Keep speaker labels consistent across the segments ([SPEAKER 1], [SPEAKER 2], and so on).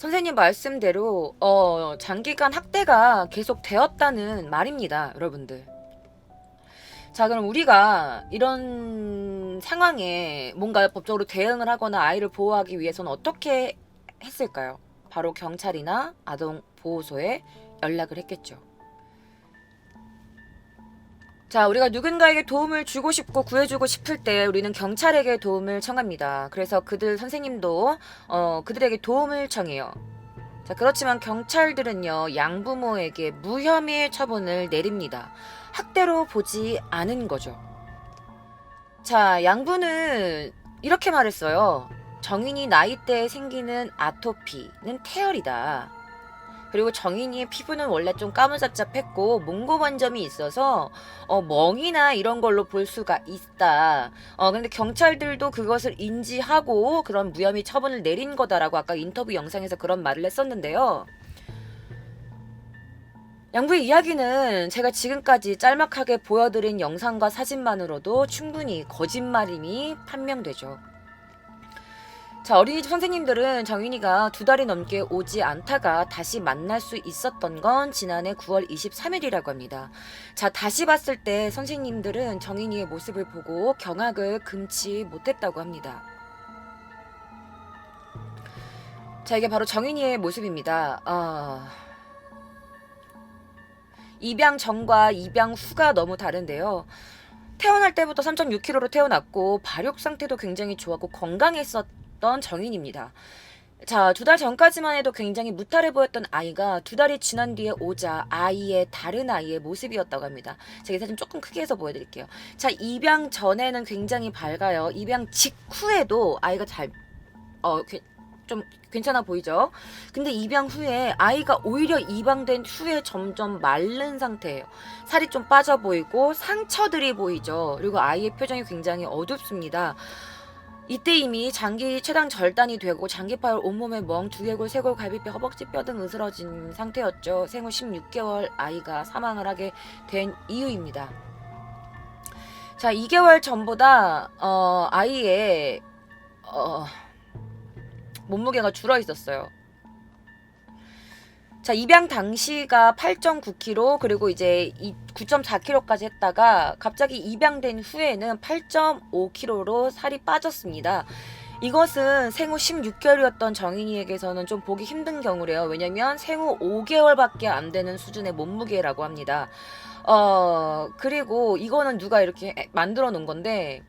[SPEAKER 1] 선생님 말씀대로 장기간 학대가 계속 되었다는 말입니다, 여러분들. 자, 그럼 우리가 이런 상황에 뭔가 법적으로 대응을 하거나 아이를 보호하기 위해서는 어떻게 했을까요? 바로 경찰이나 아동보호소에 연락을 했겠죠. 자, 우리가 누군가에게 도움을 주고 싶고 구해주고 싶을 때 우리는 경찰에게 도움을 청합니다. 그래서 그들 선생님도 그들에게 도움을 청해요. 자, 그렇지만 경찰들은요, 양부모에게 무혐의 처분을 내립니다. 학대로 보지 않은 거죠. 자, 양부는 이렇게 말했어요. 정인이 나이 때에 생기는 아토피는 태열이다. 그리고 정인이의 피부는 원래 좀 까무잡잡했고 몽고만 점이 있어서 멍이나 이런 걸로 볼 수가 있다. 근데 경찰들도 그것을 인지하고 그런 무혐의 처분을 내린 거다라고 아까 인터뷰 영상에서 그런 말을 했었는데요. 양부의 이야기는 제가 지금까지 짤막하게 보여드린 영상과 사진만으로도 충분히 거짓말임이 판명되죠. 자, 어린이집 선생님들은 정인이가 2달이 넘게 오지 않다가 다시 만날 수 있었던 건 지난해 9월 23일이라고 합니다. 자, 다시 봤을 때 선생님들은 정인이의 모습을 보고 경악을 금치 못했다고 합니다. 자, 이게 바로 정인이의 모습입니다. 입양 전과 입양 후가 너무 다른데요. 태어날 때부터 3.6kg로 태어났고 발육 상태도 굉장히 좋았고 건강했었던 정인입니다. 자, 2달 전까지만 해도 굉장히 무탈해 보였던 아이가 2달이 지난 뒤에 오자 아이의 다른 아이의 모습이었다고 합니다. 제가 사진 조금 크게 해서 보여드릴게요. 자, 입양 전에는 굉장히 밝아요. 입양 직후에도 아이가 좀 괜찮아 보이죠? 근데 입양 후에 아이가 오히려 입양된 후에 점점 마른 상태예요. 살이 좀 빠져 보이고 상처들이 보이죠. 그리고 아이의 표정이 굉장히 어둡습니다. 이때 이미 장기 최장 절단이 되고 장기 파열 온몸에 멍, 두개골, 쇄골, 갈비뼈, 허벅지 뼈 등 으스러진 상태였죠. 생후 16개월 아이가 사망을 하게 된 이유입니다. 자, 2개월 전보다 아이의 몸무게가 줄어 있었어요. 자, 입양 당시가 8.9kg 그리고 이제 9.4kg까지 했다가 갑자기 입양된 후에는 8.5kg로 살이 빠졌습니다. 이것은 생후 16개월이었던 정인이에게서는 좀 보기 힘든 경우래요. 왜냐면 생후 5개월밖에 안 되는 수준의 몸무게라고 합니다. 그리고 이거는 누가 이렇게 만들어 놓은 건데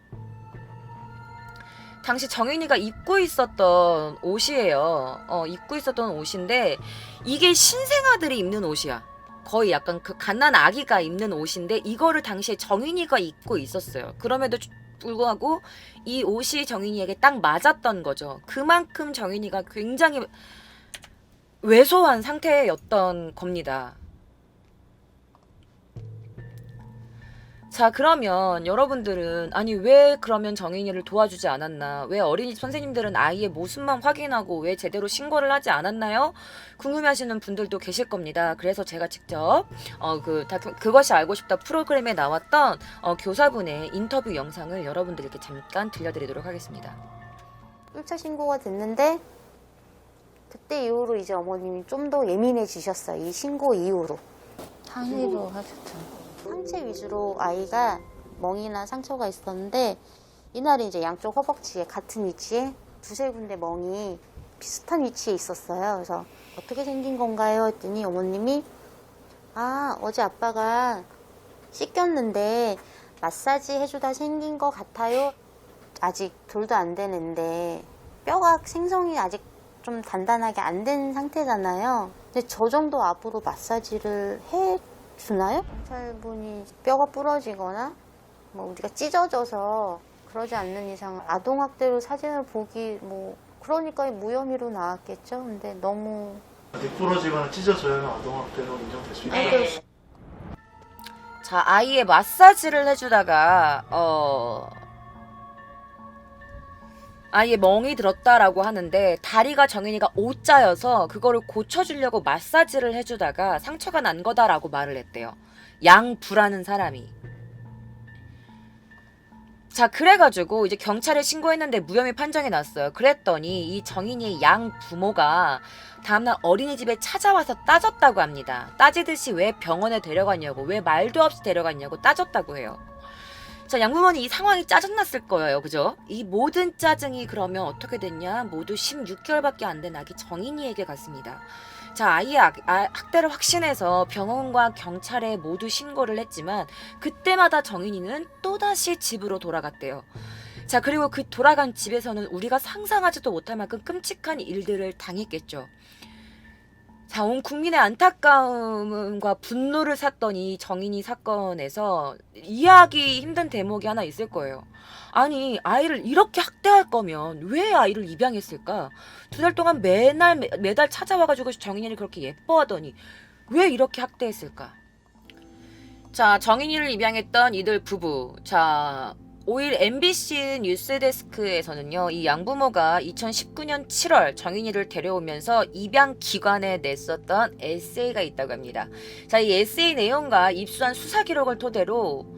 [SPEAKER 1] 당시 정인이가 입고 있었던 옷이에요. 입고 있었던 옷인데 이게 신생아들이 입는 옷이야. 거의 약간 그 갓난 아기가 입는 옷인데 이거를 당시에 정인이가 입고 있었어요. 그럼에도 불구하고 이 옷이 정인이에게 딱 맞았던 거죠. 그만큼 정인이가 굉장히 왜소한 상태였던 겁니다. 자, 그러면 여러분들은 아니 왜 그러면 정인이를 도와주지 않았나? 왜 어린이집 선생님들은 아이의 모습만 확인하고 왜 제대로 신고를 하지 않았나요? 궁금해하시는 분들도 계실 겁니다. 그래서 제가 직접 그것이 알고 싶다 프로그램에 나왔던 교사분의 인터뷰 영상을 여러분들께 잠깐 들려드리도록 하겠습니다.
[SPEAKER 2] 1차 신고가 됐는데 그때 이후로 이제 어머님이 좀 더 예민해지셨어요. 이 신고 이후로.
[SPEAKER 3] 항의도 하셨죠.
[SPEAKER 2] 상체 위주로 아이가 멍이나 상처가 있었는데 이날이 이제 양쪽 허벅지에 같은 위치에 두세 군데 멍이 비슷한 위치에 있었어요. 그래서 어떻게 생긴 건가요? 했더니 어머님이 어제 아빠가 씻겼는데 마사지 해주다 생긴 것 같아요. 아직 돌도 안 되는데 뼈가 생성이 아직 좀 단단하게 안 된 상태잖아요. 근데 저 정도 압으로 마사지를 해주나요? 경찰분이 뼈가 부러지거나 뭐 우리가 찢어져서 그러지 않는 이상 아동학대로 사진을 보기 그러니까 무혐의로 나왔겠죠. 근데 너무
[SPEAKER 4] 부러지거나 찢어져야 아동학대로 인정될 수 있다.
[SPEAKER 1] 자, 아이의 마사지를 해주다가 아예 멍이 들었다라고 하는데 다리가 정인이가 O자여서 그거를 고쳐주려고 마사지를 해주다가 상처가 난 거다라고 말을 했대요. 양부라는 사람이. 자, 그래가지고 이제 경찰에 신고했는데 무혐의 판정이 났어요. 그랬더니 이 정인이의 양 부모가 다음날 어린이집에 찾아와서 따졌다고 합니다. 따지듯이 왜 병원에 데려갔냐고, 왜 말도 없이 데려갔냐고 따졌다고 해요. 자, 양부모는 이 상황이 짜증났을 거예요. 그죠? 이 모든 짜증이 그러면 어떻게 됐냐? 모두 16개월밖에 안 된 아기 정인이에게 갔습니다. 자, 아이의 학대를 확신해서 병원과 경찰에 모두 신고를 했지만 그때마다 정인이는 또다시 집으로 돌아갔대요. 자, 그리고 그 돌아간 집에서는 우리가 상상하지도 못할 만큼 끔찍한 일들을 당했겠죠. 자, 온 국민의 안타까움과 분노를 샀던 이 정인이 사건에서 이해하기 힘든 대목이 하나 있을 거예요. 아니, 아이를 이렇게 학대할 거면 왜 아이를 입양했을까? 2달 동안 매달 찾아와가지고 정인이를 그렇게 예뻐하더니 왜 이렇게 학대했을까? 자, 정인이를 입양했던 이들 부부. 자, 5일 MBC 뉴스데스크에서는요, 이 양부모가 2019년 7월 정인이를 데려오면서 입양 기관에 냈었던 에세이가 있다고 합니다. 자, 이 에세이 내용과 입수한 수사 기록을 토대로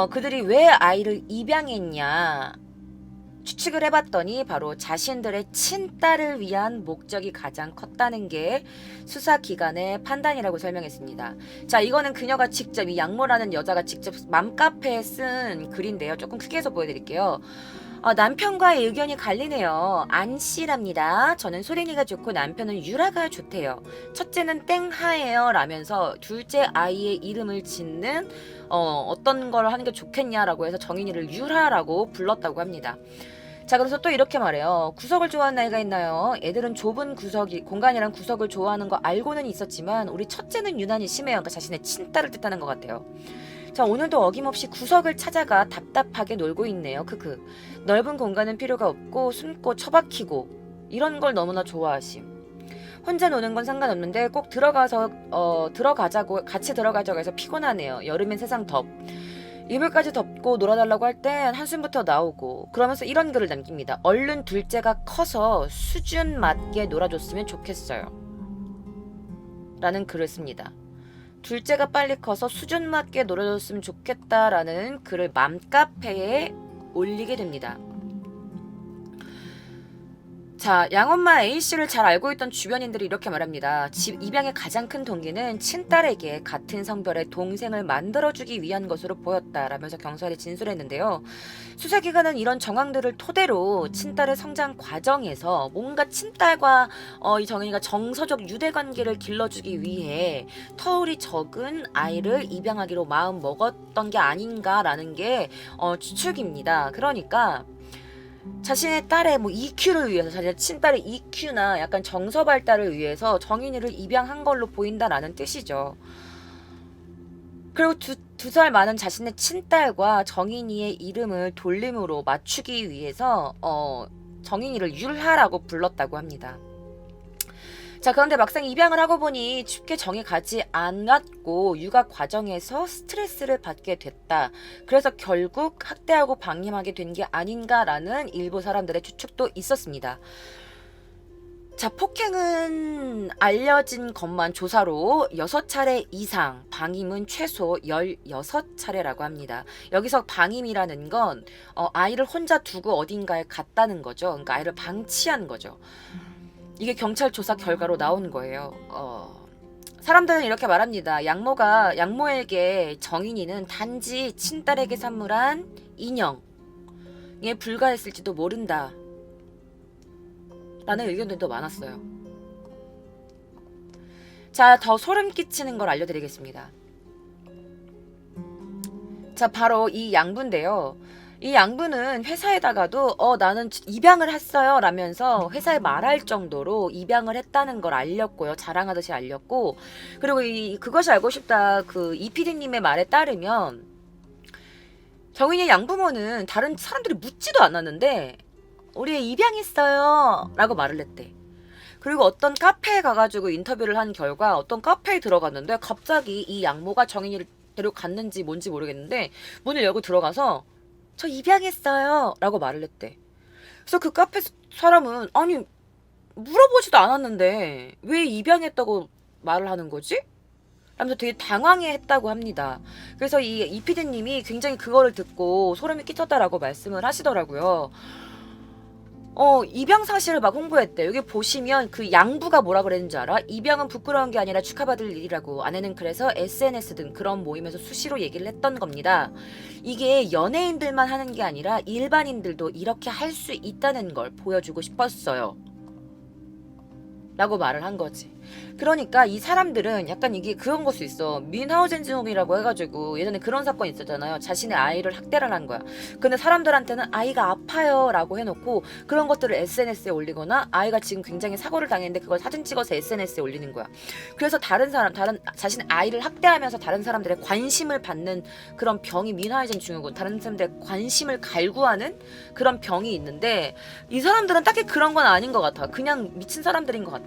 [SPEAKER 1] 그들이 왜 아이를 입양했냐 추측을 해봤더니 바로 자신들의 친딸을 위한 목적이 가장 컸다는 게 수사기관의 판단이라고 설명했습니다. 자, 이거는 그녀가 직접 이 양모라는 여자가 직접 맘카페에 쓴 글인데요. 조금 크게 해서 보여드릴게요. 남편과의 의견이 갈리네요. 안씨랍니다. 저는 소린이가 좋고 남편은 유라가 좋대요. 첫째는 땡하예요 라면서 둘째 아이의 이름을 짓는 어떤 걸 하는 게 좋겠냐라고 해서 정인이를 유라라고 불렀다고 합니다. 자, 그래서 또 이렇게 말해요. 구석을 좋아하는 아이가 있나요? 애들은 좁은 공간이란 구석을 좋아하는 거 알고는 있었지만 우리 첫째는 유난히 심해요. 그러니까 자신의 친딸을 뜻하는 것 같아요. 자, 오늘도 어김없이 구석을 찾아가 답답하게 놀고 있네요. 크크. 넓은 공간은 필요가 없고 숨고 처박히고 이런 걸 너무나 좋아하심. 혼자 노는 건 상관없는데 꼭 들어가자고 같이 들어가자고 해서 피곤하네요. 여름엔 세상 덥. 이불까지 덮고 놀아달라고 할 땐 한숨부터 나오고 그러면서 이런 글을 남깁니다. 얼른 둘째가 커서 수준 맞게 놀아줬으면 좋겠어요. 라는 글을 씁니다. 둘째가 빨리 커서 수준 맞게 놀아줬으면 좋겠다라는 글을 맘카페에 올리게 됩니다. 자, 양엄마 A씨를 잘 알고 있던 주변인들이 이렇게 말합니다. 집 입양의 가장 큰 동기는 친딸에게 같은 성별의 동생을 만들어주기 위한 것으로 보였다라면서 경찰에 진술했는데요. 수사기관은 이런 정황들을 토대로 친딸의 성장 과정에서 뭔가 친딸과 이 정인이가 정서적 유대관계를 길러주기 위해 터울이 적은 아이를 입양하기로 마음 먹었던 게 아닌가라는 게 추측입니다. 그러니까 자신의 딸의 뭐 EQ를 위해서, 자신의 친딸의 EQ나 약간 정서 발달을 위해서 정인이를 입양한 걸로 보인다라는 뜻이죠. 그리고 두 살 많은 자신의 친딸과 정인이의 이름을 돌림으로 맞추기 위해서 정인이를 율하라고 불렀다고 합니다. 자, 그런데 막상 입양을 하고 보니 쉽게 정이 가지 않았고 육아 과정에서 스트레스를 받게 됐다. 그래서 결국 학대하고 방임하게 된 게 아닌가라는 일부 사람들의 추측도 있었습니다. 자, 폭행은 알려진 것만 조사로 6차례 이상, 방임은 최소 16차례라고 합니다. 여기서 방임이라는 건 아이를 혼자 두고 어딘가에 갔다는 거죠. 그러니까 아이를 방치한 거죠. 이게 경찰 조사 결과로 나온 거예요. 사람들은 이렇게 말합니다. 양모에게 정인이는 단지 친딸에게 선물한 인형에 불과했을지도 모른다 라는 의견들도 많았어요. 자, 더 소름 끼치는 걸 알려드리겠습니다. 자, 바로 이 양부인데요. 이 양부는 회사에다가도 나는 입양을 했어요 라면서 회사에 말할 정도로 입양을 했다는 걸 알렸고요. 자랑하듯이 알렸고, 그리고 그것이 알고 싶다 그 이PD님의 말에 따르면 정인이의 양부모는 다른 사람들이 묻지도 않았는데 우리 애 입양했어요 라고 말을 했대. 그리고 어떤 카페에 가가지고 인터뷰를 한 결과 어떤 카페에 들어갔는데 갑자기 이 양모가 정인이를 데려갔는지 뭔지 모르겠는데 문을 열고 들어가서 저 입양했어요 라고 말을 했대. 그래서 그 카페 사람은 아니 물어보지도 않았는데 왜 입양했다고 말을 하는 거지? 하면서 되게 당황해했다고 합니다. 그래서 이 PD님이 굉장히 그거를 듣고 소름이 끼쳤다라고 말씀을 하시더라고요. 입양 사실을 막 홍보했대. 여기 보시면 그 양부가 뭐라 그랬는지 알아? 입양은 부끄러운 게 아니라 축하받을 일이라고. 아내는 그래서 SNS 등 그런 모임에서 수시로 얘기를 했던 겁니다. 이게 연예인들만 하는 게 아니라 일반인들도 이렇게 할 수 있다는 걸 보여주고 싶었어요. 라고 말을 한 거지. 그러니까 이 사람들은 약간 이게 그런 걸 수 있어. 민하우젠지홈이라고 해가지고 예전에 그런 사건 있었잖아요. 자신의 아이를 학대를 한 거야. 근데 사람들한테는 아이가 아파요 라고 해놓고 그런 것들을 SNS에 올리거나 아이가 지금 굉장히 사고를 당했는데 그걸 사진 찍어서 SNS에 올리는 거야. 그래서 자신의 아이를 학대하면서 다른 사람들의 관심을 받는 그런 병이 민하우젠 증후군, 다른 사람들의 관심을 갈구하는 그런 병이 있는데 이 사람들은 딱히 그런 건 아닌 것 같아. 그냥 미친 사람들인 것 같아요.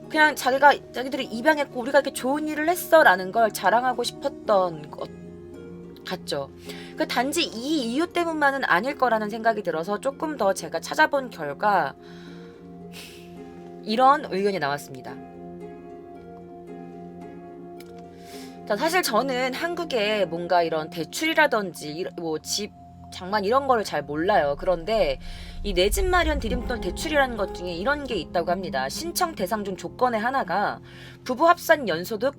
[SPEAKER 1] 그냥 자기들이 입양했고 우리가 이렇게 좋은 일을 했어 라는 걸 자랑하고 싶었던 것 같죠. 그 단지 이 이유 때문만은 아닐 거라는 생각이 들어서 조금 더 제가 찾아본 결과 이런 의견이 나왔습니다. 자, 사실 저는 한국에 뭔가 이런 대출이라든지 뭐 집 장만 이런 거를 잘 몰라요. 그런데 이 내 집 마련 디딤돌 대출이라는 것 중에 이런 게 있다고 합니다. 신청 대상 중 조건의 하나가 부부 합산 연소득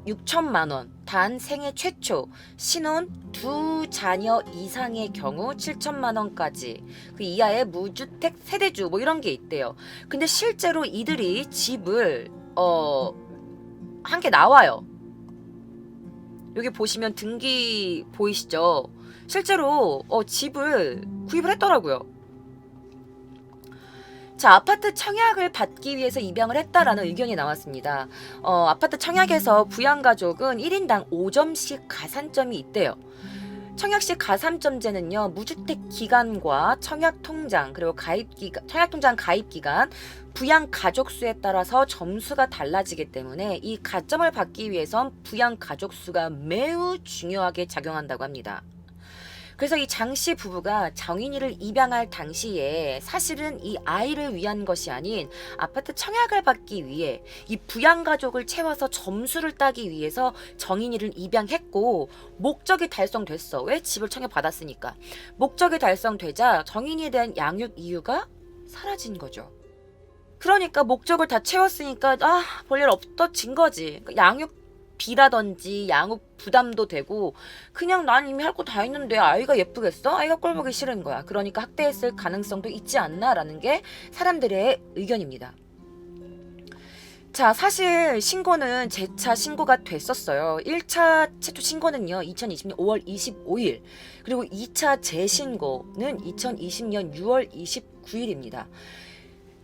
[SPEAKER 1] 6천만 원, 단 생애 최초, 신혼 2자녀 이상의 경우 7천만 원까지, 그 이하의 무주택 세대주 뭐 이런 게 있대요. 근데 실제로 이들이 집을 한 개 나와요. 여기 보시면 등기 보이시죠? 실제로 집을 구입을 했더라고요. 자, 아파트 청약을 받기 위해서 입양을 했다라는 의견이 나왔습니다. 아파트 청약에서 부양가족은 1인당 5점씩 가산점이 있대요. 청약시 가산점제는요, 무주택 기간과 청약통장, 그리고 청약통장 가입기간, 부양가족 수에 따라서 점수가 달라지기 때문에 이 가점을 받기 위해선 부양가족 수가 매우 중요하게 작용한다고 합니다. 그래서 이 장씨 부부가 정인이를 입양할 당시에 사실은 이 아이를 위한 것이 아닌 아파트 청약을 받기 위해 이 부양가족을 채워서 점수를 따기 위해서 정인이를 입양했고, 목적이 달성됐어. 왜? 집을 청약받았으니까. 목적이 달성되자 정인이에 대한 양육 이유가 사라진 거죠. 그러니까 목적을 다 채웠으니까 볼일 없어진 거지. 그러니까 양육비라든지 양육 부담도 되고, 그냥 난 이미 할 거 다 했는데 아이가 예쁘겠어? 아이가 꼴 보기 싫은 거야. 그러니까 학대했을 가능성도 있지 않나라는 게 사람들의 의견입니다. 자, 사실 신고는 재차 신고가 됐었어요. 1차 최초 신고는요 2020년 5월 25일, 그리고 2차 재신고는 2020년 6월 29일입니다.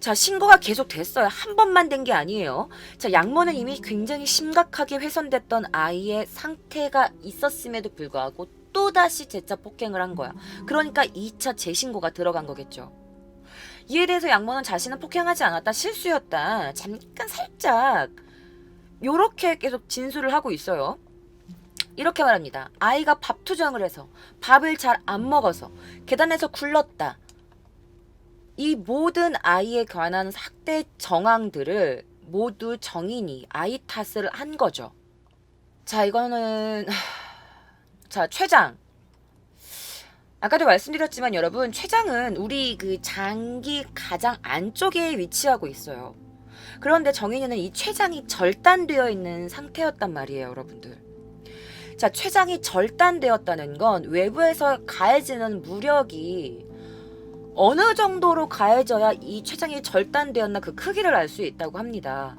[SPEAKER 1] 자, 신고가 계속 됐어요. 한 번만 된 게 아니에요. 자, 양모는 이미 굉장히 심각하게 훼손됐던 아이의 상태가 있었음에도 불구하고 또다시 재차 폭행을 한 거야. 그러니까 2차 재신고가 들어간 거겠죠. 이에 대해서 양모는 자신은 폭행하지 않았다, 실수였다, 잠깐 살짝 요렇게 계속 진술을 하고 있어요. 이렇게 말합니다. 아이가 밥 투정을 해서, 밥을 잘 안 먹어서, 계단에서 굴렀다. 이 모든 아이에 관한 학대 정황들을 모두 정인이 아이 탓을 한 거죠. 자, 이거는 자, 췌장. 아까도 말씀드렸지만 여러분, 췌장은 우리 그 장기 가장 안쪽에 위치하고 있어요. 그런데 정인이는 이 췌장이 절단되어 있는 상태였단 말이에요, 여러분들. 자, 췌장이 절단되었다는 건 외부에서 가해지는 무력이 어느 정도로 가해져야 이 췌장이 절단되었나 그 크기를 알 수 있다고 합니다.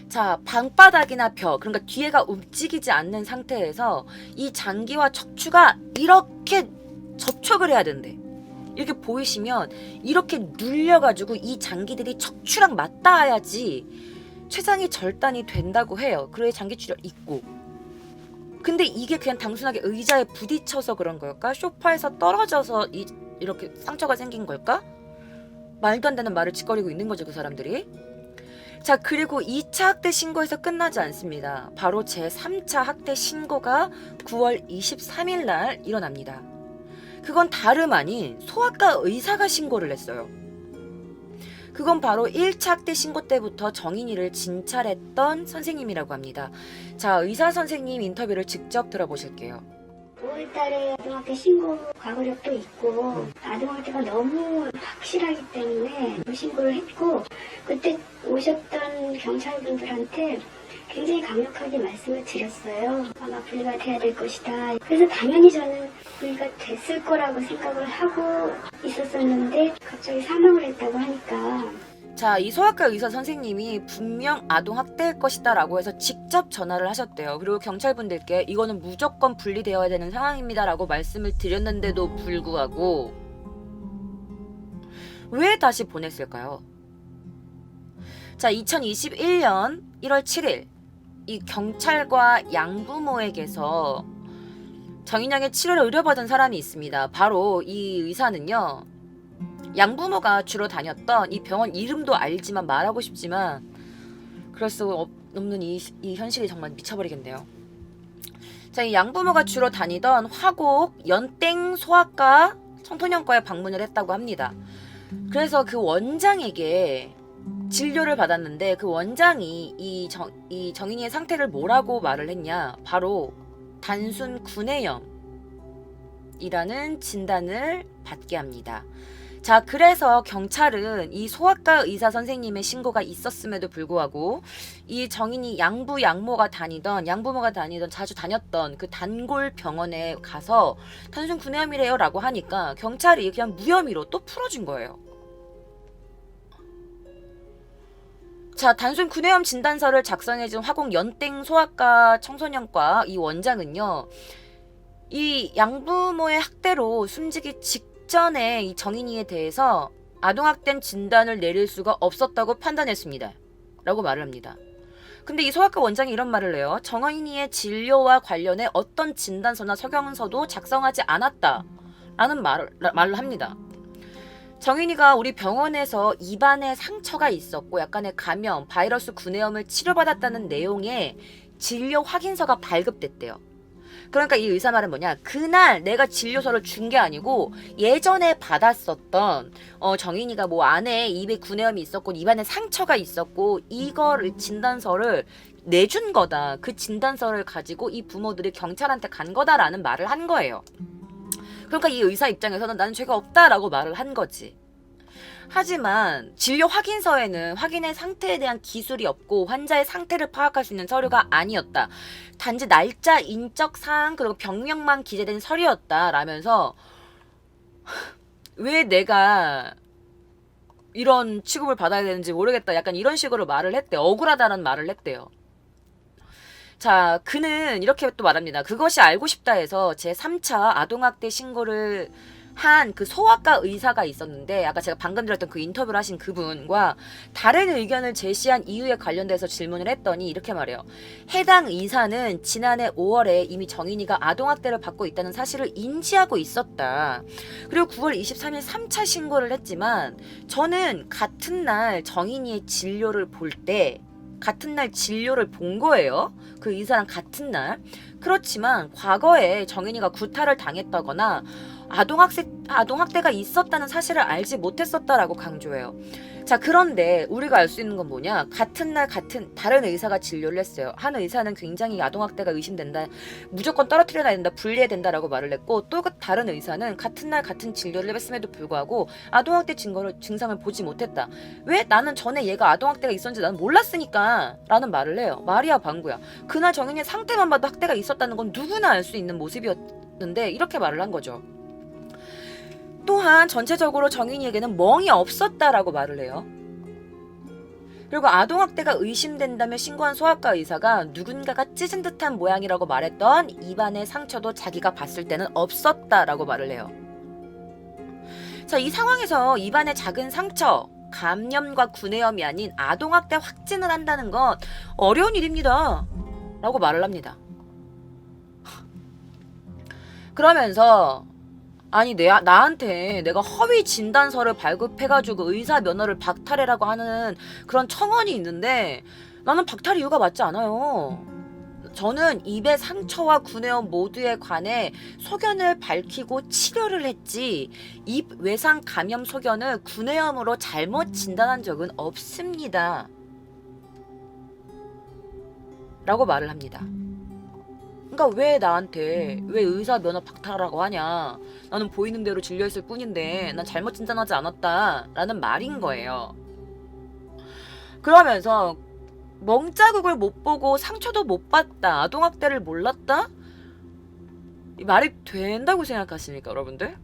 [SPEAKER 1] 자, 방바닥이나 벽, 그러니까 뒤에가 움직이지 않는 상태에서 이 장기와 척추가 이렇게 접촉을 해야 된대. 이렇게 보이시면 이렇게 눌려가지고 이 장기들이 척추랑 맞닿아야지 췌장이 절단이 된다고 해요. 그래야 장기출혈 있고. 근데 이게 그냥 단순하게 의자에 부딪혀서 그런 걸까? 소파에서 떨어져서 이렇게 상처가 생긴 걸까? 말도 안 되는 말을 짓거리고 있는 거죠, 그 사람들이. 자, 그리고 2차 학대 신고에서 끝나지 않습니다. 바로 제3차 학대 신고가 9월 23일 날 일어납니다. 그건 다름 아닌 소아과 의사가 신고를 했어요. 그건 바로 1차 학대 신고 때부터 정인이를 진찰했던 선생님이라고 합니다. 자, 의사 선생님 인터뷰를 직접 들어보실게요.
[SPEAKER 5] 5월달에 아동학대 신고 과거력도 있고 아동학대가 너무 확실하기 때문에 신고를 했고 그때 오셨던 경찰분들한테 굉장히 강력하게 말씀을 드렸어요. 아마 분리가 돼야 될 것이다. 그래서 당연히 저는 분리가 됐을 거라고 생각을 하고 있었었는데 갑자기 사망을 했다고 하니까
[SPEAKER 1] 자, 이 소아과 의사 선생님이 분명 아동학대일 것이다 라고 해서 직접 전화를 하셨대요. 그리고 경찰분들께 이거는 무조건 분리되어야 되는 상황입니다 라고 말씀을 드렸는데도 불구하고 왜 다시 보냈을까요? 자, 2021년 1월 7일 이 경찰과 양부모에게서 정인양의 치료를 의뢰받은 사람이 있습니다. 바로 이 의사는요, 양부모가 주로 다녔던 이 병원 이름도 알지만 말하고 싶지만 그럴 수 없는 이 현실이 정말 미쳐버리겠네요. 자, 이 양부모가 주로 다니던 화곡 연땡 소아과 청소년과에 방문을 했다고 합니다. 그래서 그 원장에게 진료를 받았는데 그 원장이 이 정인이의 상태를 뭐라고 말을 했냐, 바로 단순 구내염이라는 진단을 받게 합니다. 자, 그래서 경찰은 이 소아과 의사 선생님의 신고가 있었음에도 불구하고 이 정인이 양부모가 다니던 자주 다녔던 그 단골 병원에 가서 단순 구내염이래요 라고 하니까 경찰이 그냥 무혐의로 또 풀어준 거예요. 자, 단순 구내염 진단서를 작성해준 화곡 연땡 소아과 청소년과 이 원장은요, 이 양부모의 학대로 숨지기 직전에 이 정인이에 대해서 아동학대 진단을 내릴 수가 없었다고 판단했습니다 라고 말을 합니다. 근데 이 소아과 원장이 이런 말을 해요. 정인이의 진료와 관련해 어떤 진단서나 서경서도 작성하지 않았다 라는 말을 합니다. 정인이가 우리 병원에서 입안에 상처가 있었고 약간의 감염, 바이러스 구내염을 치료받았다는 내용의 진료 확인서가 발급됐대요. 그러니까 이 의사 말은 뭐냐, 그날 내가 진료서를 준 게 아니고 예전에 받았었던 정인이가 뭐 안에 입에 구내염이 있었고 입안에 상처가 있었고 이거를 진단서를 내준 거다. 그 진단서를 가지고 이 부모들이 경찰한테 간 거다라는 말을 한 거예요. 그러니까 이 의사 입장에서는 나는 죄가 없다라고 말을 한 거지. 하지만 진료 확인서에는 확인의 상태에 대한 기술이 없고 환자의 상태를 파악할 수 있는 서류가 아니었다. 단지 날짜, 인적 사항, 그리고 병명만 기재된 서류였다 라면서 왜 내가 이런 취급을 받아야 되는지 모르겠다. 약간 이런 식으로 말을 했대요. 억울하다는 말을 했대요. 자, 그는 이렇게 또 말합니다. 그것이 알고 싶다 해서 제3차 아동학대 신고를 한 그 소아과 의사가 있었는데 아까 제가 방금 들었던 그 인터뷰를 하신 그분과 다른 의견을 제시한 이유에 관련돼서 질문을 했더니 이렇게 말해요. 해당 의사는 지난해 5월에 이미 정인이가 아동학대를 받고 있다는 사실을 인지하고 있었다. 그리고 9월 23일 3차 신고를 했지만 저는 같은 날 정인이의 진료를 볼 때 같은 날 진료를 본 거예요. 그 의사랑 같은 날. 그렇지만 과거에 정인이가 구타를 당했다거나 아동학대가 있었다는 사실을 알지 못했었다라고 강조해요. 자, 그런데 우리가 알 수 있는 건 뭐냐? 같은 날 다른 의사가 진료를 했어요. 한 의사는 굉장히 아동학대가 의심된다, 무조건 떨어뜨려야 된다, 분리해야 된다라고 말을 했고, 또 다른 의사는 같은 날 같은 진료를 했음에도 불구하고 아동학대 증상을 보지 못했다. 왜? 나는 전에 얘가 아동학대가 있었는지 나는 몰랐으니까 라는 말을 해요. 말이야 방구야. 그날 정인이의 상태만 봐도 학대가 있었다는 건 누구나 알 수 있는 모습이었는데 이렇게 말을 한 거죠. 또한 전체적으로 정인이에게는 멍이 없었다라고 말을 해요. 그리고 아동학대가 의심된다며 신고한 소아과 의사가 누군가가 찢은 듯한 모양이라고 말했던 입안의 상처도 자기가 봤을 때는 없었다라고 말을 해요. 자, 이 상황에서 입안의 작은 상처, 감염과 구내염이 아닌 아동학대 확진을 한다는 건 어려운 일입니다 라고 말을 합니다. 그러면서 아니 나한테 내가 허위 진단서를 발급해가지고 의사 면허를 박탈해라고 하는 그런 청원이 있는데 나는 박탈 이유가 맞지 않아요. 저는 입의 상처와 구내염 모두에 관해 소견을 밝히고 치료를 했지 입 외상 감염 소견을 구내염으로 잘못 진단한 적은 없습니다. 라고 말을 합니다. 그러니까 왜 나한테 왜 의사 면허 박탈하라고 하냐. 나는 보이는 대로 진료했을 뿐인데 난 잘못 진단하지 않았다 라는 말인 거예요. 그러면서 멍자국을 못 보고 상처도 못 봤다. 아동학대를 몰랐다? 이 말이 된다고 생각하십니까, 여러분들?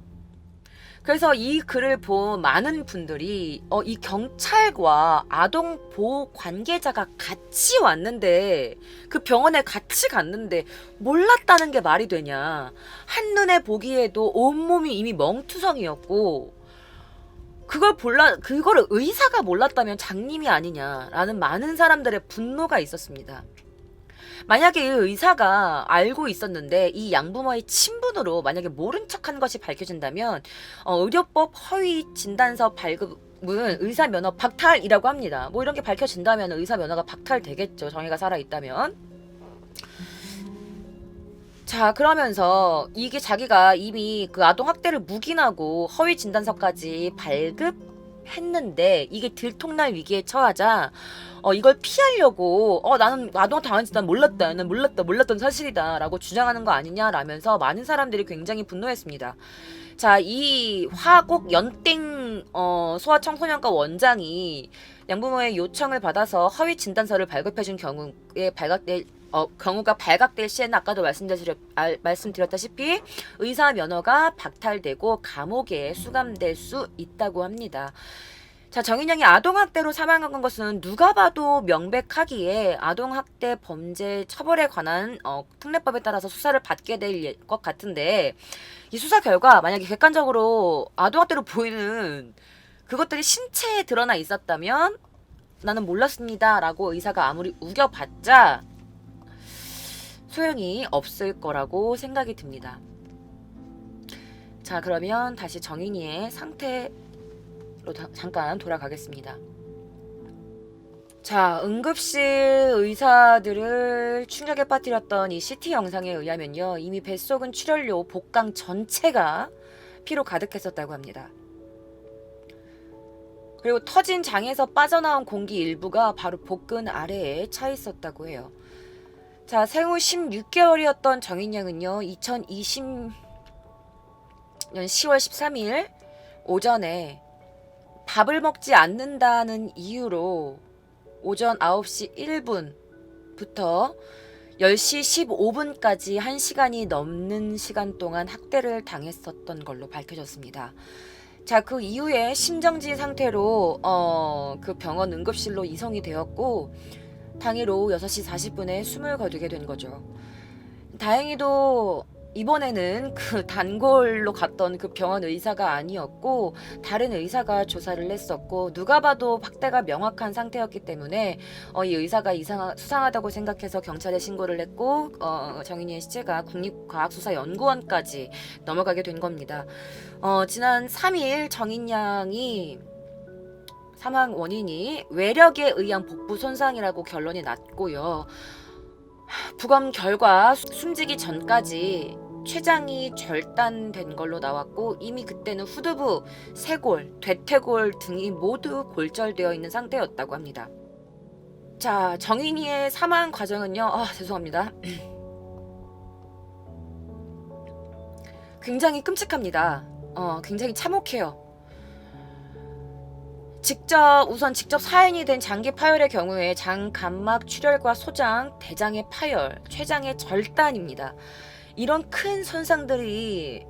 [SPEAKER 1] 그래서 이 글을 본 많은 분들이 이 경찰과 아동보호 관계자가 같이 왔는데 그 병원에 같이 갔는데 몰랐다는 게 말이 되냐. 한눈에 보기에도 온몸이 이미 멍투성이었고 그거를 의사가 몰랐다면 장님이 아니냐라는 많은 사람들의 분노가 있었습니다. 만약에 이 의사가 알고 있었는데 이 양부모의 친분으로 만약에 모른 척한 것이 밝혀진다면 의료법 허위 진단서 발급은 의사 면허 박탈이라고 합니다. 뭐 이런 게 밝혀진다면 의사 면허가 박탈되겠죠. 정의가 살아있다면. 자, 그러면서 이게 자기가 이미 그 아동학대를 묵인하고 허위 진단서까지 발급했는데 이게 들통날 위기에 처하자 이걸 피하려고 나는 아동 당한지 난 몰랐다. 난 몰랐던 사실이다 라고 주장하는 거 아니냐라면서 많은 사람들이 굉장히 분노했습니다. 자, 이 화곡 연땡 소아청소년과 원장이 양부모의 요청을 받아서 허위 진단서를 발급해준 경우가 발각될 시에는 아까도 말씀드렸다시피 의사 면허가 박탈되고 감옥에 수감될 수 있다고 합니다. 자, 정인영이 아동학대로 사망한 것은 누가 봐도 명백하기에 아동학대 범죄 처벌에 관한 특례법에 따라서 수사를 받게 될 것 같은데 이 수사 결과 만약에 객관적으로 아동학대로 보이는 그것들이 신체에 드러나 있었다면 나는 몰랐습니다 라고 의사가 아무리 우겨봤자 소용이 없을 거라고 생각이 듭니다. 자, 그러면 다시 정인이의 상태로 잠깐 돌아가겠습니다. 자, 응급실 의사들을 충격에 빠뜨렸던 이 CT 영상에 의하면요, 이미 뱃속은 출혈료 복강 전체가 피로 가득했었다고 합니다. 그리고 터진 장에서 빠져나온 공기 일부가 바로 복근 아래에 차 있었다고 해요. 자, 생후 16개월이었던 정인양은요, 2020년 10월 13일 오전에 밥을 먹지 않는다는 이유로 오전 9시 1분부터 10시 15분까지 1시간이 넘는 시간 동안 학대를 당했었던 걸로 밝혀졌습니다. 자, 그 이후에 심정지 상태로 그 병원 응급실로 이송이 되었고 당일 오후 6시 40분에 숨을 거두게 된 거죠. 다행히도 이번에는 그 단골로 갔던 그 병원 의사가 아니었고 다른 의사가 조사를 했었고 누가 봐도 학대가 명확한 상태였기 때문에 이 의사가 수상하다고 생각해서 경찰에 신고를 했고 정인이의 시체가 국립과학수사연구원까지 넘어가게 된 겁니다. 지난 3일 정인양이 사망 원인이 외력에 의한 복부 손상이라고 결론이 났고요. 부검 결과 숨지기 전까지 췌장이 절단된 걸로 나왔고 이미 그때는 후두부, 쇄골, 대퇴골 등이 모두 골절되어 있는 상태였다고 합니다. 자, 정인이의 사망 과정은요. 죄송합니다. 굉장히 끔찍합니다. 굉장히 참혹해요. 직접 사인이 된 장기 파열의 경우에 장 감막 출혈과 소장, 대장의 파열, 췌장의 절단입니다. 이런 큰 손상들이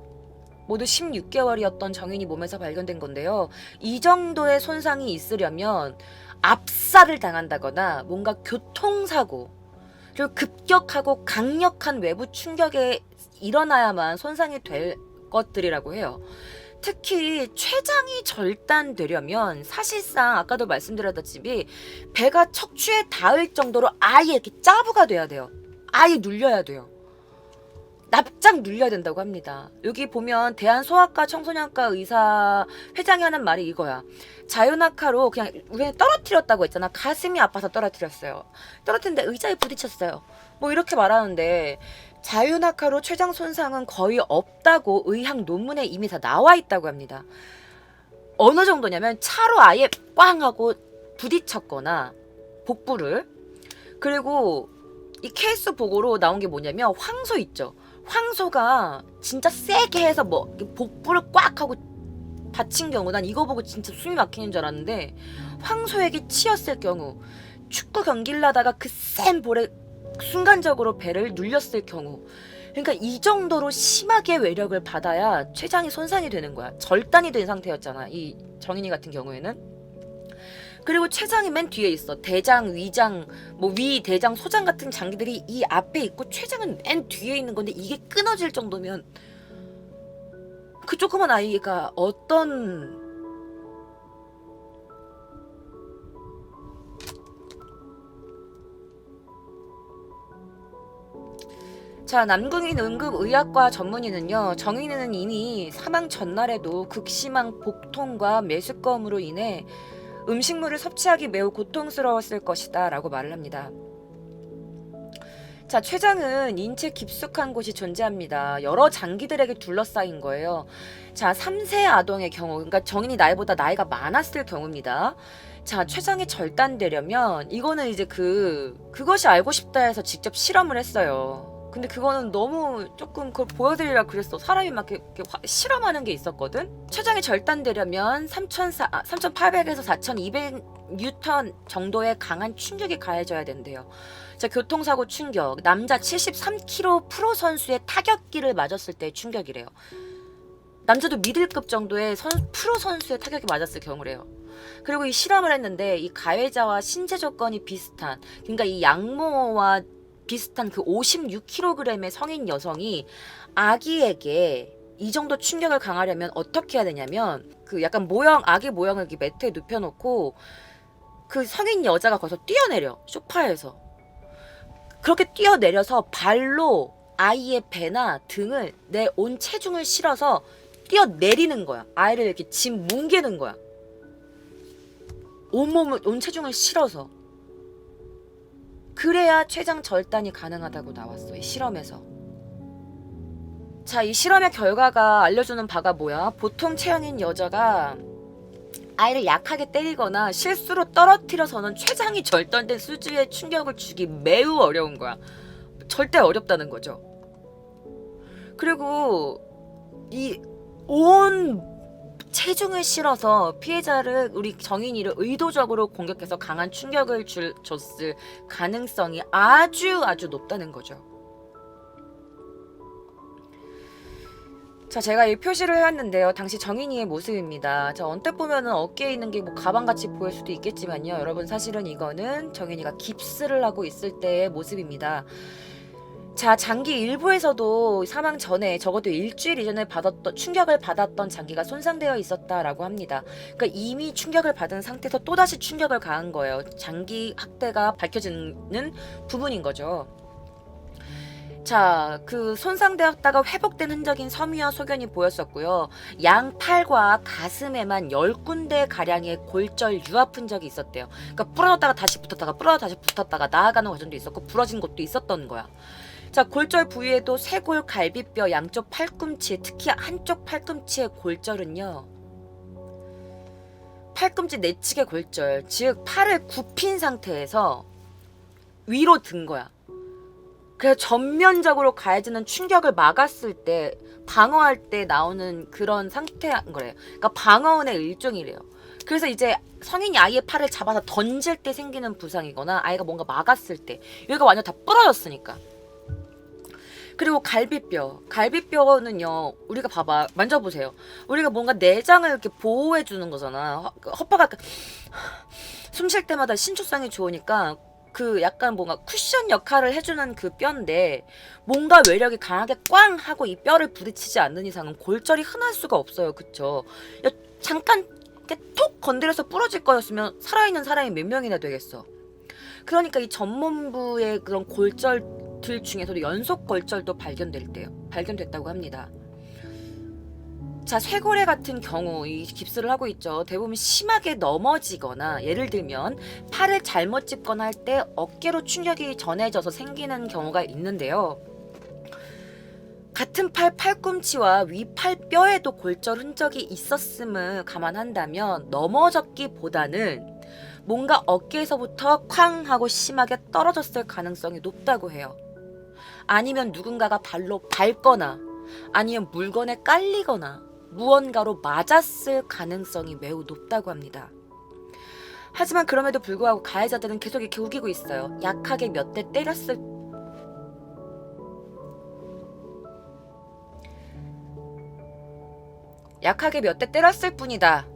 [SPEAKER 1] 모두 16개월이었던 정인이 몸에서 발견된 건데요. 이 정도의 손상이 있으려면 압사를 당한다거나 뭔가 교통사고, 그리고 급격하고 강력한 외부 충격에 일어나야만 손상이 될 것들이라고 해요. 특히 췌장이 절단되려면 사실상 아까도 말씀드렸다시피 배가 척추에 닿을 정도로 아예 이렇게 짜부가 돼야 돼요. 아예 눌려야 돼요. 납작 눌려야 된다고 합니다. 여기 보면 대한소아과 청소년과 의사 회장이 하는 말이 이거야. 자유낙하로 그냥 우리는 떨어뜨렸다고 했잖아. 가슴이 아파서 떨어뜨렸어요. 떨어뜨렸는데 의자에 부딪혔어요. 뭐 이렇게 말하는데 자유낙하로 췌장 손상은 거의 없다고 의학 논문에 이미 다 나와 있다고 합니다. 어느 정도냐면 차로 아예 꽝 하고 부딪혔거나 복부를, 그리고 이 케이스 보고로 나온 게 뭐냐면 황소 있죠. 황소가 진짜 세게 해서 뭐 복부를 꽉 하고 다친 경우, 난 이거 보고 진짜 숨이 막히는 줄 알았는데, 황소에게 치였을 경우, 축구 경기를 하다가 그 센 볼에 순간적으로 배를 눌렸을 경우, 그러니까 이 정도로 심하게 외력을 받아야 췌장이 손상이 되는 거야. 절단이 된 상태였잖아, 이 정인이 같은 경우에는. 그리고 췌장이 맨 뒤에 있어. 대장, 위장, 뭐 위, 대장, 소장 같은 장기들이 이 앞에 있고 췌장은 맨 뒤에 있는 건데, 이게 끊어질 정도면 그 조그만 아이가 어떤 자, 남궁인 응급의학과 전문의는요, 정인이는 이미 사망 전날에도 극심한 복통과 메스꺼움으로 인해 음식물을 섭취하기 매우 고통스러웠을 것이다 라고 말을 합니다. 자, 췌장은 인체 깊숙한 곳이 존재합니다. 여러 장기들에게 둘러싸인 거예요. 자, 3세 아동의 경우, 그러니까 정인이 나이보다 나이가 많았을 경우입니다. 자, 췌장이 절단되려면 이거는 이제 그것이 알고 싶다 해서 직접 실험을 했어요. 근데 그거는 너무 조금 그걸 보여드리려고 그랬어. 사람이 막 이렇게 실험하는 게 있었거든. 췌장이 절단되려면 3,800에서 4,200뉴턴 정도의 강한 충격이 가해져야 된대요. 자, 교통사고 충격. 남자 73kg 프로 선수의 타격기를 맞았을 때 충격이래요. 남자도 미들급 정도의 프로 선수의 타격이 맞았을 경우래요. 그리고 이 실험을 했는데 이 가해자와 신체 조건이 비슷한, 그러니까 이 양모와 비슷한 그 56kg의 성인 여성이 아기에게 이 정도 충격을 강하려면 어떻게 해야 되냐면, 그 약간 아기 모형을 이렇게 매트에 눕혀놓고 그 성인 여자가 거기서 뛰어내려, 소파에서. 그렇게 뛰어내려서 발로 아이의 배나 등을 내 온 체중을 실어서 뛰어내리는 거야. 아이를 이렇게 짐 뭉개는 거야. 온 체중을 실어서. 그래야 췌장 절단이 가능하다고 나왔어, 이 실험에서. 자, 이 실험의 결과가 알려주는 바가 뭐야? 보통 체형인 여자가 아이를 약하게 때리거나 실수로 떨어뜨려서는 췌장이 절단된 수준의 충격을 주기 매우 어려운 거야. 절대 어렵다는 거죠. 그리고 이 온 체중을 실어서 피해자를, 우리 정인이를 의도적으로 공격해서 강한 충격을 줬을 가능성이 아주 높다는 거죠. 자, 제가 이 표시를 해왔는데요. 당시 정인이의 모습입니다. 자, 언뜻 보면은 어깨에 있는 게 뭐 가방같이 보일 수도 있겠지만요. 여러분, 사실은 이거는 정인이가 깁스를 하고 있을 때의 모습입니다. 자, 장기 일부에서도 사망 전에 적어도 일주일 이전에 충격을 받았던 장기가 손상되어 있었다라고 합니다. 그러니까 이미 충격을 받은 상태에서 또다시 충격을 가한 거예요. 장기 학대가 밝혀지는 부분인 거죠. 자, 그 손상되었다가 회복된 흔적인 섬유와 소견이 보였었고요. 양 팔과 가슴에만 10군데 가량의 골절 유압 흔적이 있었대요. 그러니까 부러졌다가 다시 붙었다가 부러졌다가 다시 붙었다가 나아가는 과정도 있었고 부러진 것도 있었던 거야. 자, 골절 부위에도 쇄골, 갈비뼈, 양쪽 팔꿈치, 특히 한쪽 팔꿈치의 골절은요, 팔꿈치 내측의 골절, 즉 팔을 굽힌 상태에서 위로 든 거야. 그래서 전면적으로 가해지는 충격을 막았을 때, 방어할 때 나오는 그런 상태인 거래요. 그러니까 방어운의 일종이래요. 그래서 이제 성인이 아이의 팔을 잡아서 던질 때 생기는 부상이거나 아이가 뭔가 막았을 때, 여기가 완전 다 부러졌으니까. 그리고 갈비뼈는요, 우리가 봐봐, 만져보세요. 우리가 뭔가 내장을 이렇게 보호해 주는 거잖아. 허파가 숨 쉴 때마다 신축성이 좋으니까 그 약간 뭔가 쿠션 역할을 해주는 그 뼈인데, 뭔가 외력이 강하게 꽝 하고 이 뼈를 부딪히지 않는 이상은 골절이 흔할 수가 없어요. 그쵸? 야, 잠깐 이렇게 톡 건드려서 부러질 거였으면 살아있는 사람이 몇 명이나 되겠어. 그러니까 이 전문부의 그런 골절 들 중에서도 연속 골절도 발견됐다고 합니다. 자, 쇄골에 같은 경우 이 깁스를 하고 있죠. 대부분 심하게 넘어지거나 예를 들면 팔을 잘못 짚거나 할 때 어깨로 충격이 전해져서 생기는 경우가 있는데요. 같은 팔 팔꿈치와 위팔뼈에도 골절 흔적이 있었음을 감안한다면 넘어졌기보다는 뭔가 어깨에서부터 쾅 하고 심하게 떨어졌을 가능성이 높다고 해요. 아니면 누군가가 발로 밟거나 아니면 물건에 깔리거나 무언가로 맞았을 가능성이 매우 높다고 합니다. 하지만 그럼에도 불구하고 가해자들은 계속 이렇게 우기고 있어요. 약하게 몇 대 때렸을 뿐이다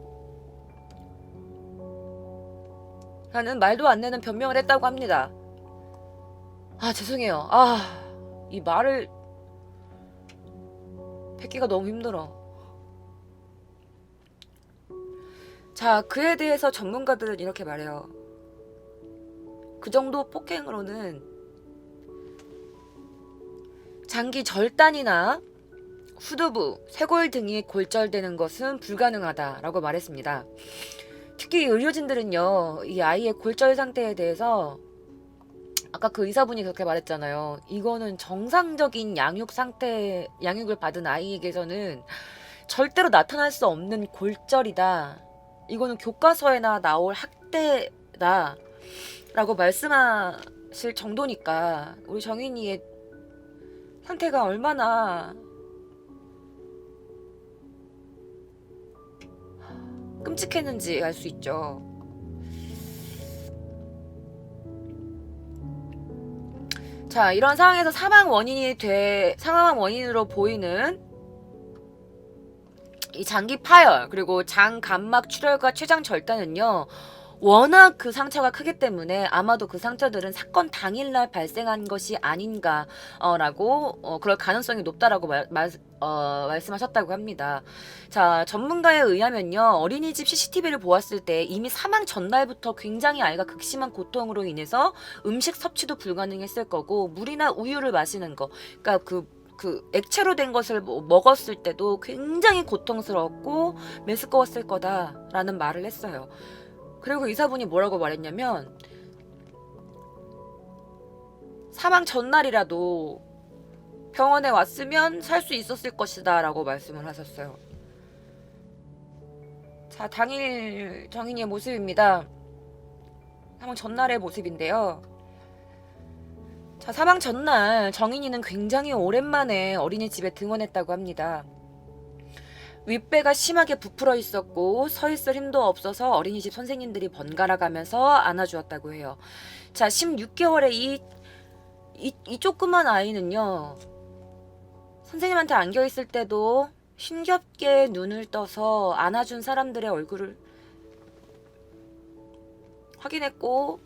[SPEAKER 1] 라는 말도 안 되는 변명을 했다고 합니다. 아, 죄송해요. 이 말을 뱉기가 너무 힘들어. 자, 그에 대해서 전문가들은 이렇게 말해요. 그 정도 폭행으로는 장기 절단이나 후두부, 쇄골 등이 골절되는 것은 불가능하다라고 말했습니다. 특히 의료진들은요, 이 아이의 골절 상태에 대해서 아까 그 의사분이 그렇게 말했잖아요. 이거는 정상적인 양육을 받은 아이에게서는 절대로 나타날 수 없는 골절이다. 이거는 교과서에나 나올 학대다 라고 말씀하실 정도니까 우리 정인이의 상태가 얼마나 끔찍했는지 알 수 있죠. 자, 이런 상황에서 사망 원인으로 보이는 이 장기 파열 그리고 장 감막 출혈과 췌장 절단은요, 워낙 그 상처가 크기 때문에 아마도 그 상처들은 사건 당일날 발생한 것이 아닌가라고 그럴 가능성이 높다라고 말씀하셨다고 합니다. 자, 전문가에 의하면요, 어린이집 CCTV를 보았을 때 이미 사망 전날부터 굉장히 아이가 극심한 고통으로 인해서 음식 섭취도 불가능했을 거고, 물이나 우유를 마시는 거, 그러니까 그 액체로 된 것을 먹었을 때도 굉장히 고통스럽고 메스꺼웠을 거다라는 말을 했어요. 그리고 의사분이 뭐라고 말했냐면, 사망 전날이라도 병원에 왔으면 살 수 있었을 것이다 라고 말씀을 하셨어요. 자, 당일 정인이의 모습입니다. 사망 전날의 모습인데요. 자, 사망 전날 정인이는 굉장히 오랜만에 어린이집에 등원했다고 합니다. 윗배가 심하게 부풀어 있었고 서 있을 힘도 없어서 어린이집 선생님들이 번갈아 가면서 안아주었다고 해요. 자, 16개월의 이 조그만 아이는요, 선생님한테 안겨 있을 때도 힘겹게 눈을 떠서 안아준 사람들의 얼굴을 확인했고,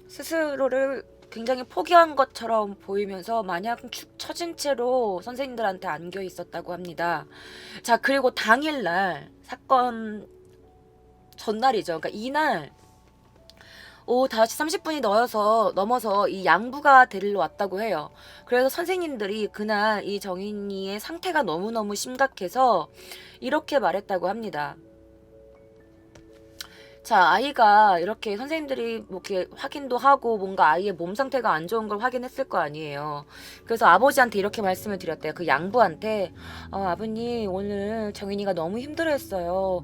[SPEAKER 1] 스스로를 굉장히 포기한 것처럼 보이면서 마냥 축 처진 채로 선생님들한테 안겨 있었다고 합니다. 자, 그리고 당일날, 사건 전날이죠. 그러니까 이날 오후 5시 30분이 넘어서 이 양부가 데리러 왔다고 해요. 그래서 선생님들이 그날 이 정인이의 상태가 너무너무 심각해서 이렇게 말했다고 합니다. 자, 아이가 이렇게 선생님들이 뭐 이렇게 확인도 하고 뭔가 아이의 몸 상태가 안 좋은 걸 확인했을 거 아니에요. 그래서 아버지한테 이렇게 말씀을 드렸대요. 그 양부한테, 아버님, 오늘 정인이가 너무 힘들어했어요.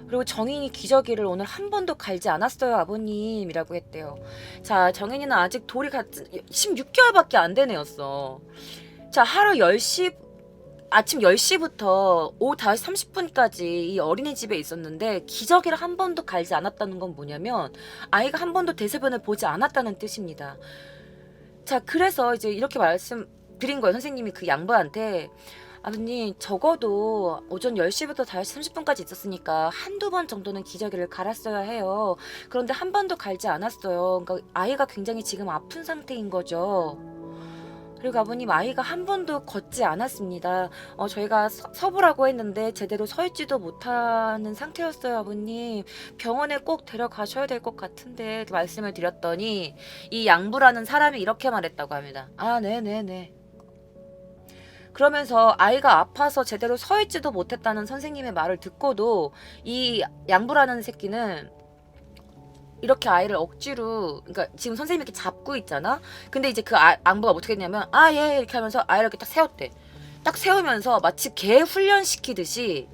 [SPEAKER 1] 그리고 정인이 기저귀를 오늘 한 번도 갈지 않았어요, 아버님 이라고 했대요. 자, 정인이는 아직 돌이 16개월밖에 안 된 애였어. 자, 아침 10시부터 오후 5시 30분까지 이 어린이집에 있었는데 기저귀를 한 번도 갈지 않았다는 건 뭐냐면 아이가 한 번도 대소변을 보지 않았다는 뜻입니다. 자, 그래서 이제 이렇게 말씀드린 거예요. 선생님이 그 양부한테, 아버님, 적어도 오전 10시부터 5시 30분까지 있었으니까 한두 번 정도는 기저귀를 갈았어야 해요. 그런데 한 번도 갈지 않았어요. 그러니까 아이가 굉장히 지금 아픈 상태인 거죠. 그리고 아버님 아이가 한 번도 걷지 않았습니다. 저희가 서보라고 했는데 제대로 서 있지도 못하는 상태였어요, 아버님. 병원에 꼭 데려가셔야 될 것 같은데 말씀을 드렸더니 이 양부라는 사람이 이렇게 말했다고 합니다. 아, 네네네. 그러면서 아이가 아파서 제대로 서 있지도 못했다는 선생님의 말을 듣고도 이 양부라는 새끼는 이렇게 아이를 억지로, 그러니까 지금 선생님이 이렇게 잡고 있잖아. 근데 이제 그 양부가 어떻게 했냐면 아, 예, 이렇게 하면서 아이를 이렇게 딱 세웠대. 딱 세우면서 마치 개 훈련시키듯이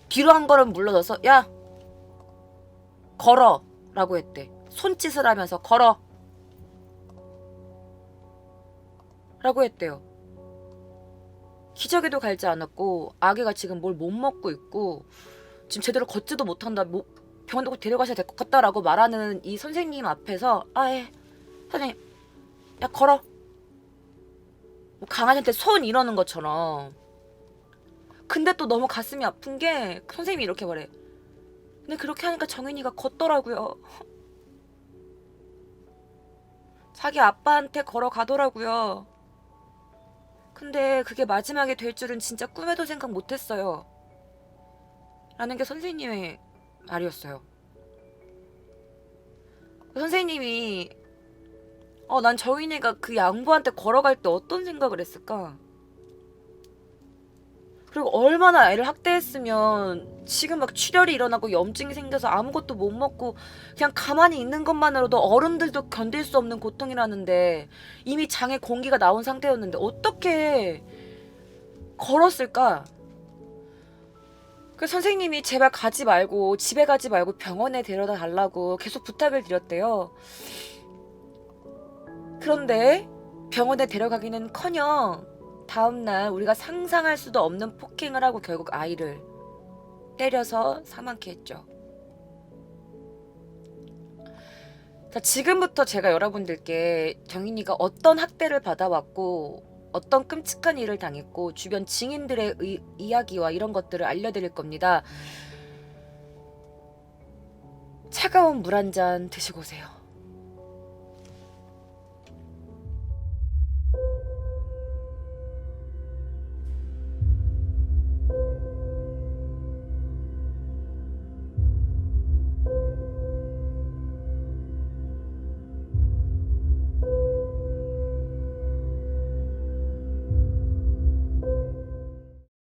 [SPEAKER 1] 뒤로 한 걸음 물러서서 야, 걸어 라고 했대. 손짓을 하면서 걸어 라고 했대요. 기저귀도 갈지 않았고 아기가 지금 뭘 못 먹고 있고 지금 제대로 걷지도 못한다. 병원에 꼭 데려가셔야 될 것 같다라고 말하는 이 선생님 앞에서 아, 예, 선생님, 야, 걸어. 뭐 강아지한테 손 이러는 것처럼. 근데 또 너무 가슴이 아픈 게 선생님이 이렇게 말해. 근데 그렇게 하니까 정인이가 걷더라고요. 자기 아빠한테 걸어가더라고요. 근데 그게 마지막에 될 줄은 진짜 꿈에도 생각 못했어요. 라는 게 선생님의 말이었어요. 선생님이 난 정인이가 그 양부한테 걸어갈 때 어떤 생각을 했을까? 그리고 얼마나 아이를 학대했으면 지금 막 출혈이 일어나고 염증이 생겨서 아무것도 못 먹고 그냥 가만히 있는 것만으로도 어른들도 견딜 수 없는 고통이라는데 이미 장에 공기가 나온 상태였는데 어떻게 걸었을까? 그 선생님이 제발 가지 말고 집에 가지 말고 병원에 데려다 달라고 계속 부탁을 드렸대요. 그런데 병원에 데려가기는커녕 다음날 우리가 상상할 수도 없는 폭행을 하고 결국 아이를 때려서 사망케 했죠. 자, 지금부터 제가 여러분들께 정인이가 어떤 학대를 받아왔고 어떤 끔찍한 일을 당했고 주변 증인들의 이야기와 이런 것들을 알려드릴 겁니다. 차가운 물 한 잔 드시고 오세요.